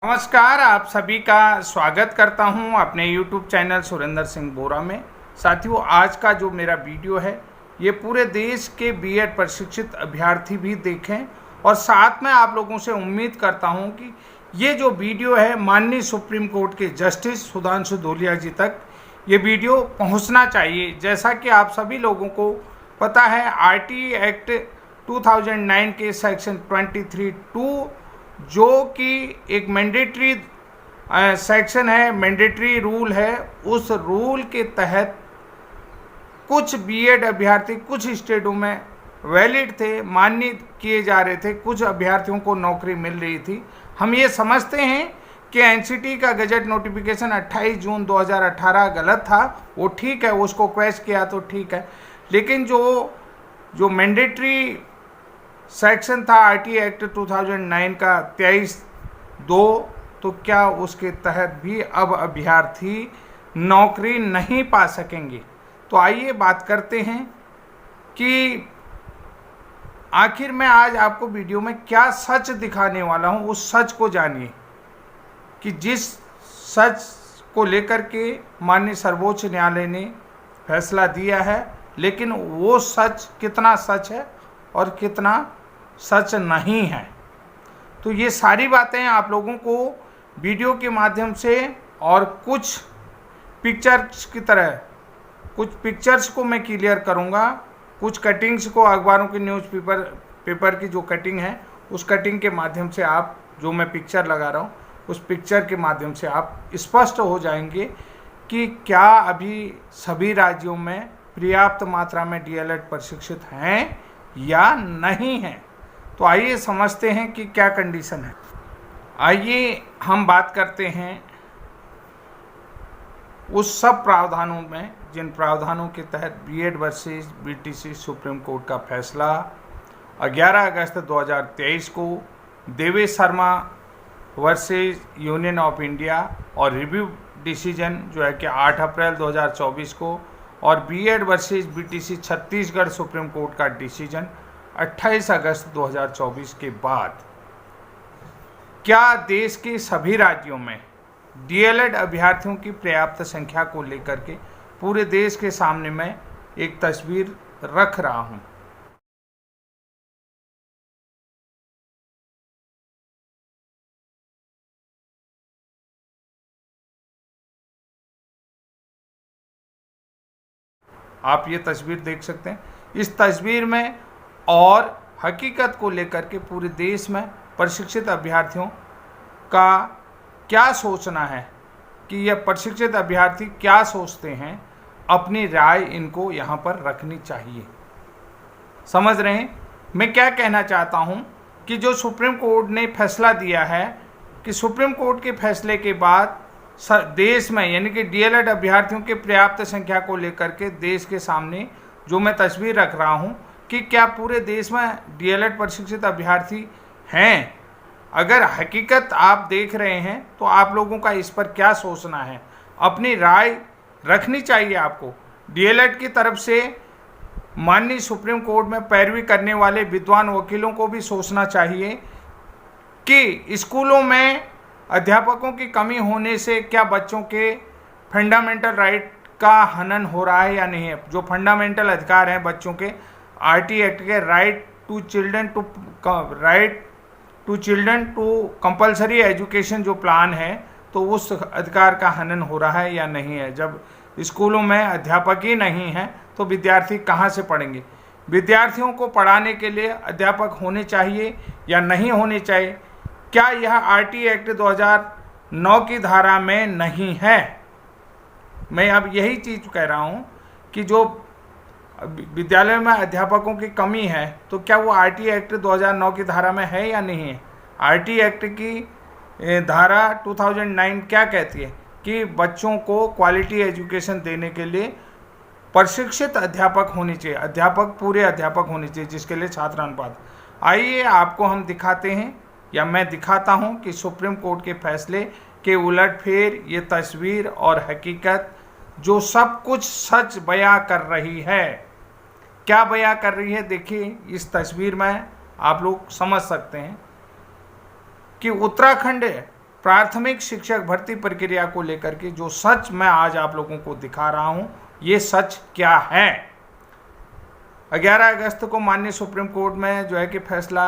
नमस्कार, आप सभी का स्वागत करता हूं अपने YouTube चैनल सुरेंद्र सिंह बोरा में। साथियों, आज का जो मेरा वीडियो है ये पूरे देश के बीएड प्रशिक्षित अभ्यर्थी भी देखें और साथ में आप लोगों से उम्मीद करता हूं कि ये जो वीडियो है माननीय सुप्रीम कोर्ट के जस्टिस सुधांशु धूलिया जी तक ये वीडियो पहुंचना चाहिए। जैसा कि आप सभी लोगों को पता है, आरटीई एक्ट 2009 के सेक्शन 23(2) जो कि एक मैंडेटरी सेक्शन है, मैंडेटरी रूल है, उस रूल के तहत कुछ बीएड अभ्यर्थी कुछ स्टेटों में वैलिड थे, मान्य किए जा रहे थे, कुछ अभ्यर्थियों को नौकरी मिल रही थी। हम ये समझते हैं कि एनसीटी का गजट नोटिफिकेशन 28 जून 2018 गलत था, वो ठीक है, उसको क्वेश्चन किया तो ठीक है, लेकिन जो मैंडेटरी सेक्शन था आरटीई एक्ट 2009 का 23(2), तो क्या उसके तहत भी अब अभ्यर्थी नौकरी नहीं पा सकेंगे? तो आइए बात करते हैं कि आखिर मैं आज आपको वीडियो में क्या सच दिखाने वाला हूं। उस सच को जानिए कि जिस सच को लेकर के माननीय सर्वोच्च न्यायालय ने फैसला दिया है, लेकिन वो सच कितना सच है और कितना सच नहीं है। तो ये सारी बातें आप लोगों को वीडियो के माध्यम से और कुछ पिक्चर्स की तरह, कुछ पिक्चर्स को मैं क्लियर करूँगा, कुछ कटिंग्स को, अखबारों की पेपर की जो कटिंग है उस कटिंग के माध्यम से आप, जो मैं पिक्चर लगा रहा हूँ उस पिक्चर के माध्यम से आप स्पष्ट हो जाएंगे कि क्या अभी सभी राज्यों में पर्याप्त मात्रा में डीएलएड प्रशिक्षित हैं या नहीं हैं। तो आइए समझते हैं कि क्या कंडीशन है। आइए हम बात करते हैं उस सब प्रावधानों में जिन प्रावधानों के तहत BEd versus BTC supreme court का फैसला 11 अगस्त 2023 को, Devesh Sharma versus union of India और रिव्यू डिसीजन जो है कि 8 अप्रैल 2024 को, और BEd versus BTC Chhattisgarh supreme court का डिसीजन 28 अगस्त 2024 के बाद, क्या देश के सभी राज्यों में डीएलएड अभ्यर्थियों की पर्याप्त संख्या को लेकर के पूरे देश के सामने मैं एक तस्वीर रख रहा हूं। आप ये तस्वीर देख सकते हैं। इस तस्वीर में और हकीकत को लेकर के पूरे देश में प्रशिक्षित अभ्यर्थियों का क्या सोचना है, कि यह प्रशिक्षित अभ्यर्थी क्या सोचते हैं, अपनी राय इनको यहाँ पर रखनी चाहिए। समझ रहे हैं मैं क्या कहना चाहता हूँ? कि जो सुप्रीम कोर्ट ने फैसला दिया है, कि सुप्रीम कोर्ट के फैसले के बाद देश में, यानी कि डीएलएड अभ्यर्थियों के पर्याप्त संख्या को लेकर के देश के सामने जो मैं तस्वीर रख रहा हूँ कि क्या पूरे देश में डीएलएड प्रशिक्षित अभ्यर्थी हैं। अगर हकीकत आप देख रहे हैं तो आप लोगों का इस पर क्या सोचना है, अपनी राय रखनी चाहिए आपको। डीएलएड की तरफ से माननीय सुप्रीम कोर्ट में पैरवी करने वाले विद्वान वकीलों को भी सोचना चाहिए कि स्कूलों में अध्यापकों की कमी होने से क्या बच्चों के फंडामेंटल राइट का हनन हो रहा है या नहीं है। जो फंडामेंटल अधिकार हैं बच्चों के, आरटीई एक्ट के right to children to compulsory education जो प्लान है, तो उस अधिकार का हनन हो रहा है या नहीं है। जब स्कूलों में अध्यापक ही नहीं हैं तो विद्यार्थी कहाँ से पढ़ेंगे। विद्यार्थियों को पढ़ाने के लिए अध्यापक होने चाहिए या नहीं होने चाहिए, क्या यह आरटीई एक्ट 2009 की धारा में नहीं है। मैं अब यही चीज़ कह रहा हूँ कि जो विद्यालय में अध्यापकों की कमी है, तो क्या वो आरटीई एक्ट 2009 की धारा में है या नहीं है। आरटीई एक्ट की धारा 2009 क्या कहती है कि बच्चों को क्वालिटी एजुकेशन देने के लिए प्रशिक्षित अध्यापक होने चाहिए, अध्यापक पूरे अध्यापक होने चाहिए, जिसके लिए छात्र अनुपात। आइए आपको हम दिखाते हैं, या मैं दिखाता हूं कि सुप्रीम कोर्ट के फैसले के उलटफेर ये तस्वीर और हकीकत जो सब कुछ सच बयां कर रही है। क्या बयां कर रही है, देखिए इस तस्वीर में आप लोग समझ सकते हैं कि उत्तराखंड प्राथमिक शिक्षक भर्ती प्रक्रिया को लेकर के जो सच मैं आज आप लोगों को दिखा रहा हूं, ये सच क्या है। 11 अगस्त को माननीय सुप्रीम कोर्ट में जो है कि फैसला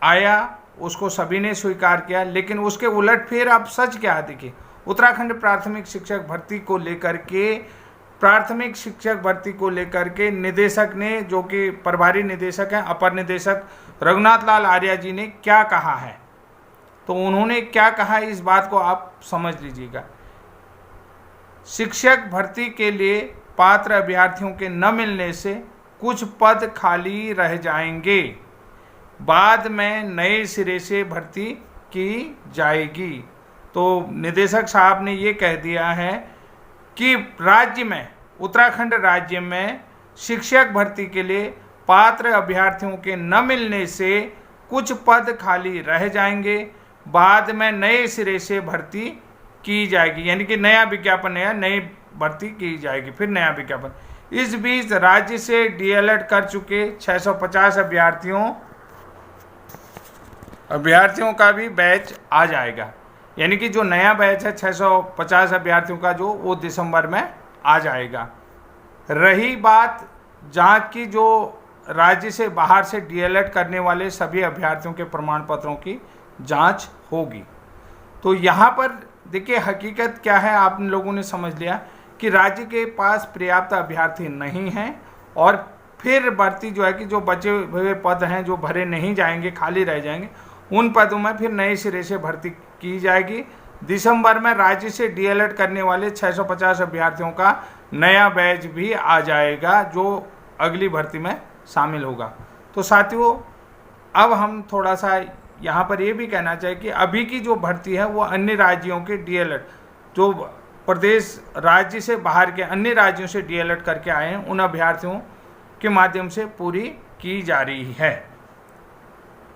आया, उसको सभी ने स्वीकार किया, लेकिन उसके उलट फिर अब सच क्या है। देखिए, उत्तराखंड प्राथमिक शिक्षक भर्ती को लेकर के निदेशक ने, जो कि प्रभारी निदेशक हैं, अपर निदेशक रघुनाथ लाल आर्या जी ने क्या कहा है। तो उन्होंने क्या कहा, इस बात को आप समझ लीजिएगा। शिक्षक भर्ती के लिए पात्र अभ्यर्थियों के न मिलने से कुछ पद खाली रह जाएंगे, बाद में नए सिरे से भर्ती की जाएगी। तो निदेशक साहब ने ये कह दिया है कि राज्य में, उत्तराखंड राज्य में शिक्षक भर्ती के लिए पात्र अभ्यर्थियों के न मिलने से कुछ पद खाली रह जाएंगे, बाद में नए सिरे से भर्ती की जाएगी, यानी कि नया विज्ञापन है, नई भर्ती की जाएगी, फिर नया विज्ञापन। इस बीच राज्य से डीएलएड कर चुके 650 अभ्यर्थियों का भी बैच आ जाएगा, यानी कि जो नया बैच है 650 अभ्यर्थियों का, जो वो दिसंबर में आ जाएगा। रही बात जांच की, जो राज्य से बाहर से डीएलएड करने वाले सभी अभ्यर्थियों के प्रमाण पत्रों की जांच होगी। तो यहाँ पर देखिए हकीकत क्या है, आप लोगों ने समझ लिया कि राज्य के पास पर्याप्त अभ्यर्थी नहीं हैं, और फिर भर्ती जो है कि जो बचे हुए पद हैं जो भरे नहीं जाएंगे, खाली रह जाएंगे, उन पदों में फिर नए सिरे से भर्ती की जाएगी। दिसंबर में राज्य से डीएलएड करने वाले 650 अभ्यर्थियों का नया बैच भी आ जाएगा, जो अगली भर्ती में शामिल होगा। तो साथियों, अब हम थोड़ा सा यहाँ पर ये भी कहना चाहिए कि अभी की जो भर्ती है वो अन्य राज्यों के डीएलएड, जो प्रदेश राज्य से बाहर के अन्य राज्यों से डीएलएड करके आए हैं, उन अभ्यर्थियों के माध्यम से पूरी की जा रही है।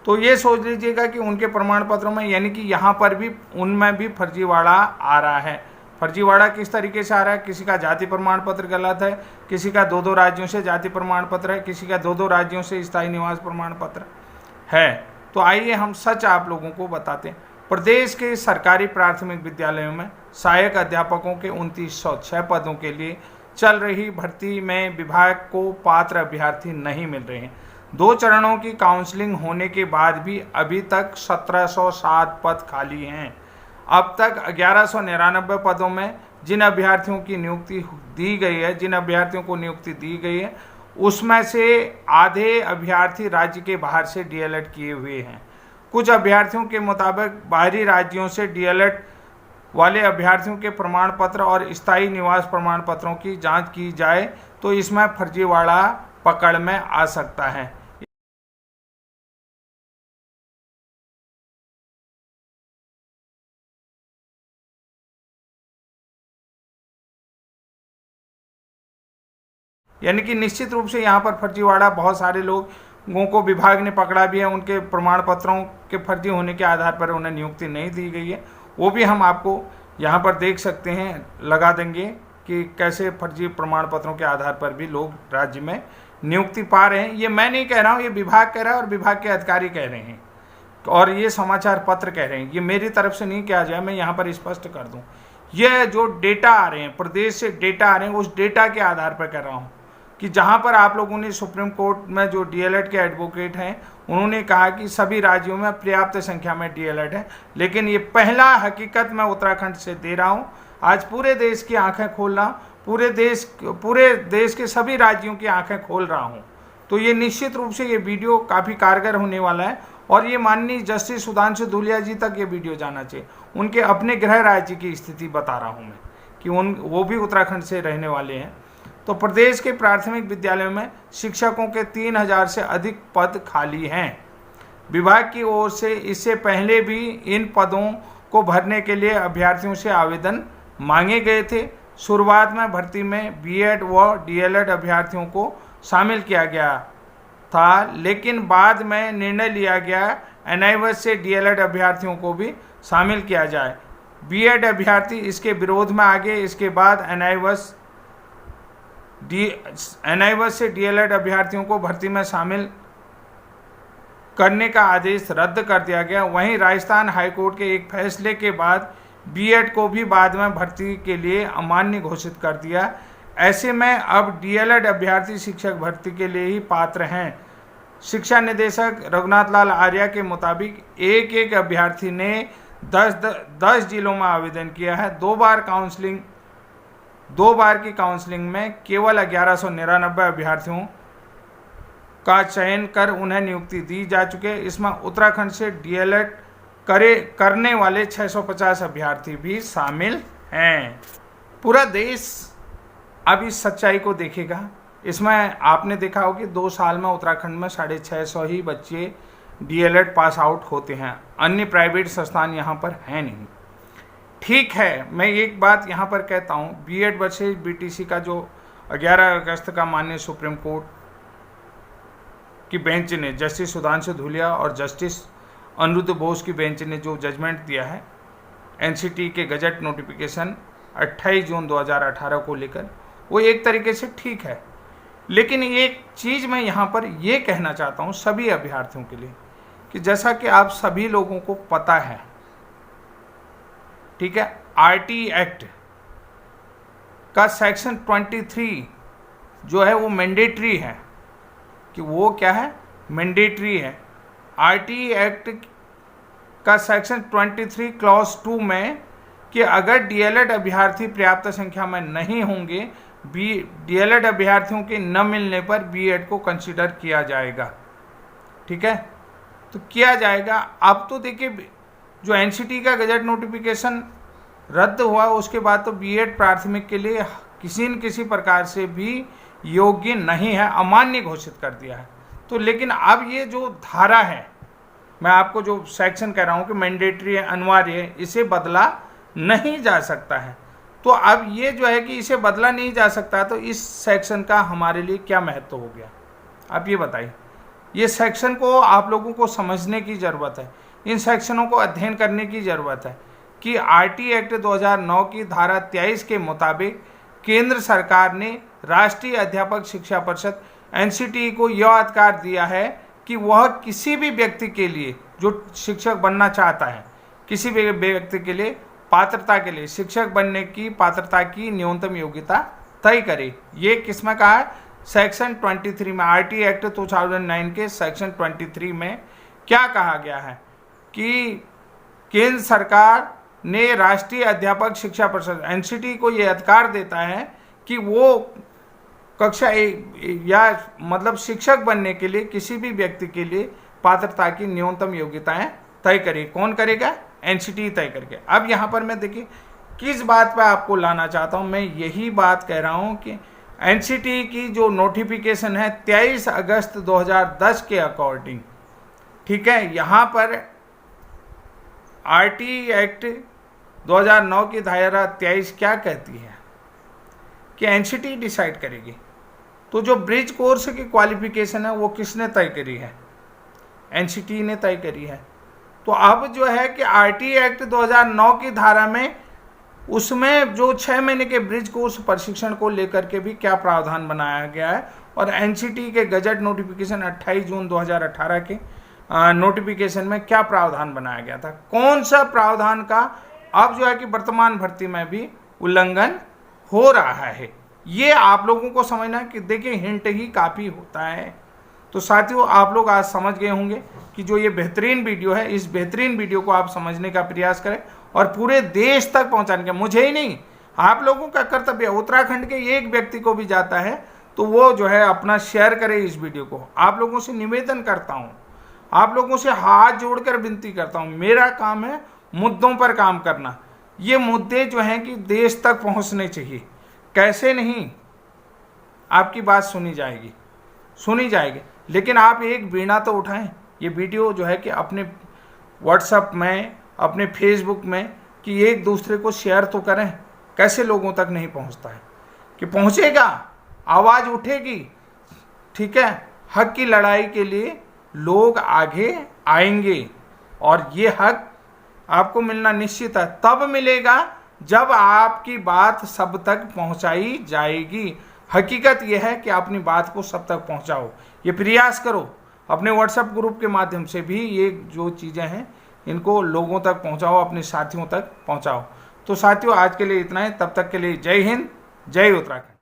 तो ये सोच लीजिएगा कि उनके प्रमाण पत्रों में, यानी कि यहाँ पर भी उनमें भी फर्जीवाड़ा आ रहा है। फर्जीवाड़ा किस तरीके से आ रहा है, किसी का जाति प्रमाण पत्र गलत है, किसी का 2-2 राज्यों से जाति प्रमाण पत्र है, किसी का 2-2 राज्यों से स्थायी निवास प्रमाण पत्र है। तो आइए हम सच आप लोगों को बताते हैं। प्रदेश के सरकारी प्राथमिक विद्यालयों में सहायक अध्यापकों के 2906 पदों के लिए चल रही भर्ती में विभाग को पात्र अभ्यर्थी नहीं मिल रहे हैं। 2 चरणों की काउंसलिंग होने के बाद भी अभी तक 1707 पद खाली हैं। अब तक 1199 पदों में जिन अभ्यर्थियों की नियुक्ति दी गई है, जिन अभ्यर्थियों को नियुक्ति दी गई है, उसमें से आधे अभ्यर्थी राज्य के बाहर से डीएलएड किए हुए हैं। कुछ अभ्यर्थियों के मुताबिक बाहरी राज्यों से डीएलएड वाले अभ्यर्थियों के प्रमाण पत्र और स्थायी निवास प्रमाण पत्रों की जांच की जाए तो इसमें फर्जीवाड़ा पकड़ में आ सकता है। यानी कि निश्चित रूप से यहाँ पर फर्जीवाड़ा, बहुत सारे लोगों को विभाग ने पकड़ा भी है, उनके प्रमाण पत्रों के फर्जी होने के आधार पर उन्हें नियुक्ति नहीं दी गई है। वो भी हम आपको यहाँ पर देख सकते हैं, लगा देंगे कि कैसे फर्जी प्रमाण पत्रों के आधार पर भी लोग राज्य में नियुक्ति पा रहे हैं। ये मैं नहीं कह रहा हूँ, ये विभाग कह रहा है और विभाग के अधिकारी कह रहे हैं, और ये समाचार पत्र कह रहे हैं। ये मेरी तरफ से नहीं किया जाए, मैं यहाँ पर स्पष्ट कर दूँ। ये जो डेटा आ रहे हैं, प्रदेश से डेटा आ रहे हैं, उस डेटा के आधार पर कह रहा हूँ कि जहाँ पर आप लोगों ने सुप्रीम कोर्ट में जो डीएलएड के एडवोकेट हैं, उन्होंने कहा कि सभी राज्यों में पर्याप्त संख्या में डीएलएड है, लेकिन ये पहला हकीकत मैं उत्तराखंड से दे रहा हूँ। आज पूरे देश की आंखें खोल रहा हूँ, पूरे देश के सभी राज्यों की आंखें खोल रहा हूँ। तो ये निश्चित रूप से ये वीडियो काफ़ी कारगर होने वाला है, और ये माननीय जस्टिस सुधांशु धूलिया जी तक ये वीडियो जाना चाहिए। उनके अपने गृह राज्य की स्थिति बता रहा हूँ मैं कि वो भी उत्तराखंड से रहने वाले हैं। तो प्रदेश के प्राथमिक विद्यालयों में शिक्षकों के 3000 से अधिक पद खाली हैं। विभाग की ओर से इससे पहले भी इन पदों को भरने के लिए अभ्यर्थियों से आवेदन मांगे गए थे। शुरुआत में भर्ती में बीएड व डीएलएड अभ्यर्थियों को शामिल किया गया था, लेकिन बाद में निर्णय लिया गया एनआईवस से डीएलएड अभ्यर्थियों को भी शामिल किया जाए। बीएड अभ्यर्थी इसके विरोध में आ गए। इसके बाद एनआईवस से डीएलएड अभ्यर्थियों को भर्ती में शामिल करने का आदेश रद्द कर दिया गया। वहीं राजस्थान हाईकोर्ट के एक फैसले के बाद बीएड को भी बाद में भर्ती के लिए अमान्य घोषित कर दिया। ऐसे में अब डीएलएड अभ्यर्थी शिक्षक भर्ती के लिए ही पात्र हैं। शिक्षा निदेशक रघुनाथ लाल आर्या के मुताबिक एक अभ्यर्थी ने 10 जिलों में आवेदन किया है। 2 बार की काउंसलिंग में केवल 1199 अभ्यर्थियों का चयन कर उन्हें नियुक्ति दी जा चुकी है। इसमें उत्तराखंड से डीएलएड करने वाले 650 अभ्यर्थी भी शामिल हैं। पूरा देश अब इस सच्चाई को देखेगा। इसमें आपने देखा हो कि 2 साल में उत्तराखंड में 650 ही बच्चे डीएलएड पास आउट होते हैं। अन्य प्राइवेट संस्थान यहाँ पर हैं नहीं। ठीक है, मैं एक बात यहाँ पर कहता हूँ, बीएड वर्सेज बीटीसी का जो 11 अगस्त का माननीय सुप्रीम कोर्ट की बेंच ने, जस्टिस सुधांशु धूलिया और जस्टिस अनिरुद्ध बोस की बेंच ने जो जजमेंट दिया है एनसीटी के गजट नोटिफिकेशन 28 जून 2018 को लेकर, वो एक तरीके से ठीक है। लेकिन एक चीज़ मैं यहाँ पर ये कहना चाहता हूँ सभी अभ्यर्थियों के लिए कि जैसा कि आप सभी लोगों को पता है, ठीक है, आरटी एक्ट का सेक्शन 23 जो है वो मैंडेटरी है, कि वो क्या है, मैंडेटरी है। आरटी एक्ट का सेक्शन 23 क्लॉज 2 में कि अगर डीएलएड अभ्यर्थी पर्याप्त संख्या में नहीं होंगे, डीएलएड अभ्यर्थियों के न मिलने पर बीएड को कंसीडर किया जाएगा। ठीक है, तो किया जाएगा। अब तो देखिए, जो एनसीटी का गजट नोटिफिकेशन रद्द हुआ उसके बाद तो बीएड प्राथमिक के लिए किसी न किसी प्रकार से भी योग्य नहीं है, अमान्य घोषित कर दिया है। तो लेकिन अब ये जो धारा है, मैं आपको जो सेक्शन कह रहा हूँ कि मैंडेटरी है, अनिवार्य है, इसे बदला नहीं जा सकता है। तो अब ये जो है कि इसे बदला नहीं जा सकता, तो इस सेक्शन का हमारे लिए क्या महत्व हो गया, आप ये बताइए। ये सेक्शन को आप लोगों को समझने की ज़रूरत है, इन सेक्शनों को अध्ययन करने की ज़रूरत है कि आरटी एक्ट 2009 की धारा 23 के मुताबिक केंद्र सरकार ने राष्ट्रीय अध्यापक शिक्षा परिषद एनसीटी को यह अधिकार दिया है कि वह किसी भी व्यक्ति के लिए जो शिक्षक बनना चाहता है, किसी भी व्यक्ति के लिए पात्रता के लिए शिक्षक बनने की पात्रता की न्यूनतम योग्यता तय करे। ये किसमें कहा है, सेक्शन 23 में, आरटी एक्ट 2009 के सेक्शन 23 में क्या कहा गया है कि केंद्र सरकार ने राष्ट्रीय अध्यापक शिक्षा परिषद एनसीटी को ये अधिकार देता है कि वो कक्षा या मतलब शिक्षक बनने के लिए किसी भी व्यक्ति के लिए पात्रता की न्यूनतम योग्यताएं तय करे। कौन करेगा, एनसीटी तय करके। अब यहाँ पर मैं देखिए किस बात पर आपको लाना चाहता हूँ, मैं यही बात कह रहा हूँ कि एनसीटी की जो नोटिफिकेशन है 23 अगस्त 2010 के अकॉर्डिंग, ठीक है, यहाँ पर आरटी एक्ट 2009 की धारा 23 क्या कहती है कि एनसीटी डिसाइड करेगी। तो जो ब्रिज कोर्स की क्वालिफिकेशन है वो किसने तय करी है, एनसीटी ने तय करी है। तो अब जो है कि आरटी एक्ट 2009 की धारा में उसमें जो 6 महीने के ब्रिज कोर्स प्रशिक्षण को लेकर के भी क्या प्रावधान बनाया गया है, और एनसीटी के गजट नोटिफिकेशन 28 जून 2018 के नोटिफिकेशन में क्या प्रावधान बनाया गया था, कौन सा प्रावधान का अब जो है कि वर्तमान भर्ती में भी उल्लंघन हो रहा है। ये आप लोगों को समझना है कि देखिए हिंट ही काफ़ी होता है। तो साथियों, आप लोग आज समझ गए होंगे कि जो ये बेहतरीन वीडियो है, इस बेहतरीन वीडियो को आप समझने का प्रयास करें और पूरे देश तक पहुंचाने का, मुझे ही नहीं आप लोगों का कर्तव्य, उत्तराखंड के एक व्यक्ति को भी जाता है तो वो जो है अपना शेयर करे इस वीडियो को। आप लोगों से निवेदन करता हूँ, आप लोगों से हाथ जोड़कर विनती करता हूँ, मेरा काम है मुद्दों पर काम करना। ये मुद्दे जो हैं कि देश तक पहुँचने चाहिए, कैसे नहीं, आपकी बात सुनी जाएगी, लेकिन आप एक बीड़ा तो उठाएं। ये वीडियो जो है कि अपने व्हाट्सएप में, अपने फेसबुक में कि एक दूसरे को शेयर तो करें। कैसे लोगों तक नहीं पहुंचता है कि पहुंचेगा, आवाज़ उठेगी, ठीक है, हक की लड़ाई के लिए लोग आगे आएंगे और ये हक आपको मिलना निश्चित है। तब मिलेगा जब आपकी बात सब तक पहुंचाई जाएगी। हकीकत यह है कि अपनी बात को सब तक पहुंचाओ, ये प्रयास करो। अपने व्हाट्सएप ग्रुप के माध्यम से भी ये जो चीज़ें हैं इनको लोगों तक पहुंचाओ, अपने साथियों तक पहुंचाओ। तो साथियों, आज के लिए इतना ही। तब तक के लिए जय हिंद, जय उत्तराखंड।